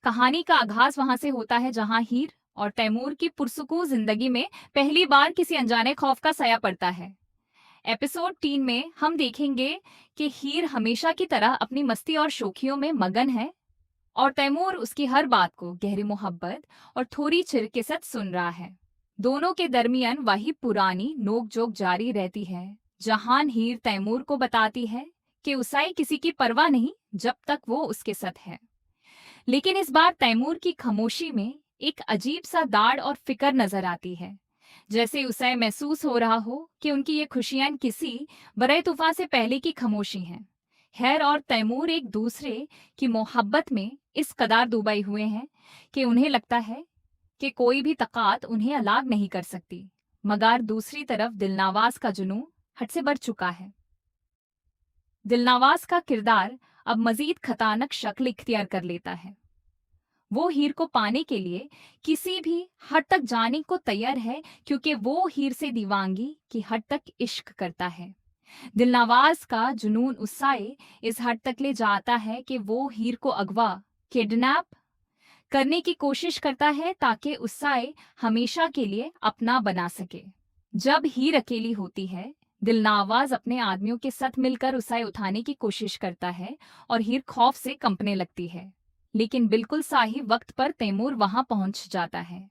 कहानी का आगाज वहां से होता है जहां हीर और तैमूर की पुरसुकून जिंदगी में पहली बार किसी अनजाने खौफ का साया पड़ता है। एपिसोड 3 में हम देखेंगे कि हीर हमेशा की तरह अपनी मस्ती और शौकियों में मगन है और तैमूर उसकी हर बात को गहरी मोहब्बत और थोड़ी चिर के साथ सुन रहा है। दोनों के दरमियान वही पुरानी नोक-झोंक जारी रहती है, जहां हीर तैमूर को बताती है कि उसे किसी की परवाह नहीं जब तक वो उसके साथ है। लेकिन इस बार तैमूर की खामोशी में एक अजीब सा दाड़ और फिक्र नजर आती है, जैसे उसे महसूस हो रहा हो कि उनकी ये खुशियां किसी बड़े तूफान से पहले की खामोशी हैं। हैर और तैमूर एक दूसरे की मोहब्बत में इस कदार डूबे हुए हैं कि उन्हें लगता है कि कोई भी ताकत उन्हें अलग नहीं कर सकती। मगर दूसरी तरफ दिलनवाज का जुनून हद से बढ़ चुका है। दिलनवाज का किरदार अब मजीद खतरनाक शक्ल इख्तियार कर लेता है। वो हीर को पाने के लिए किसी भी हद तक जाने को तैयार है, क्योंकि वो हीर से दीवानगी की हद तक इश्क करता है। दिलनवाज का जुनून उसे इस हद तक ले जाता है कि वो हीर को अगवा किडनैप करने की कोशिश करता है ताकि उसे हमेशा के लिए अपना बना सके। जब हीर अकेली होती है, दिलनवाज अपने आदमियों के साथ मिलकर उसे उठाने की कोशिश करता है और हीर खौफ से कंपने लगती है। लेकिन बिल्कुल सही वक्त पर तैमूर वहां पहुंच जाता है।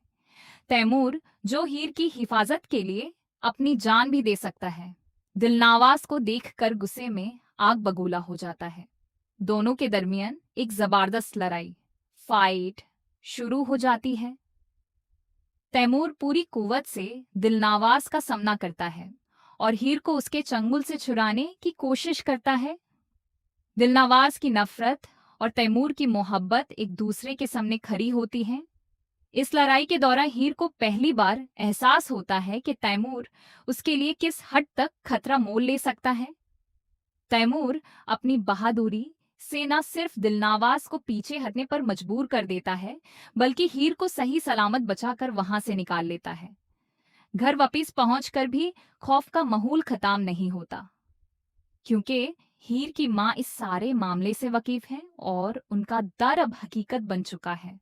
तैमूर जो हीर की हिफाजत के लिए अपनी जान भी दे सकता है, दिलनवाज को देखकर गुस्से में आग बगूला हो जाता है। दोनों के दरमियान एक जबरदस्त लड़ाई फाइट शुरू हो जाती है। तैमूर पूरी कुव्वत से दिलनवाज का सामना करता है और हीर को उसके चंगुल से छुड़ाने की कोशिश करता है। दिलनवाज की नफरत और तैमूर की मोहब्बत एक दूसरे के सामने खड़ी होती हैं। इस लड़ाई के दौरान हीर को पहली बार एहसास होता है कि तैमूर उसके लिए किस हद तक खतरा मोल ले सकता है। तैमूर अपनी बहादुरी से न सिर्फ दिलनवाज को पीछे हटने पर मजबूर कर देता है, बल्कि हीर को सही सलामत बचाकर वहां से निकाल लेता है। घर वापिस पहुंचकर भी खौफ का माहौल खत्म नहीं होता, क्योंकि हीर की मां इस सारे मामले से वाकिफ है और उनका डर अब हकीकत बन चुका है।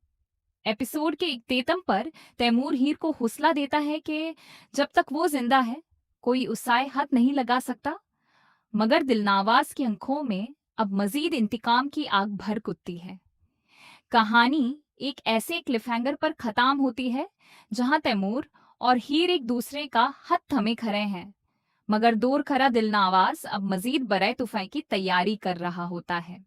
एपिसोड के इख्तिताम पर तैमूर हीर को हौसला देता है कि जब तक वो जिंदा है, कोई उसे हाथ नहीं लगा सकता। मगर दिलनवाज की आंखों में अब मजीद इंतकाम की आग भड़क उठती है। कहानी एक ऐसे क्लिफहैंगर पर खत्म होती है जहां तैमूर और हीर एक दूसरे का हाथ थमे खड़े हैं, मगर दूर खड़ा दिलनवाज अब मजीद बड़े तूफान की तैयारी कर रहा होता है।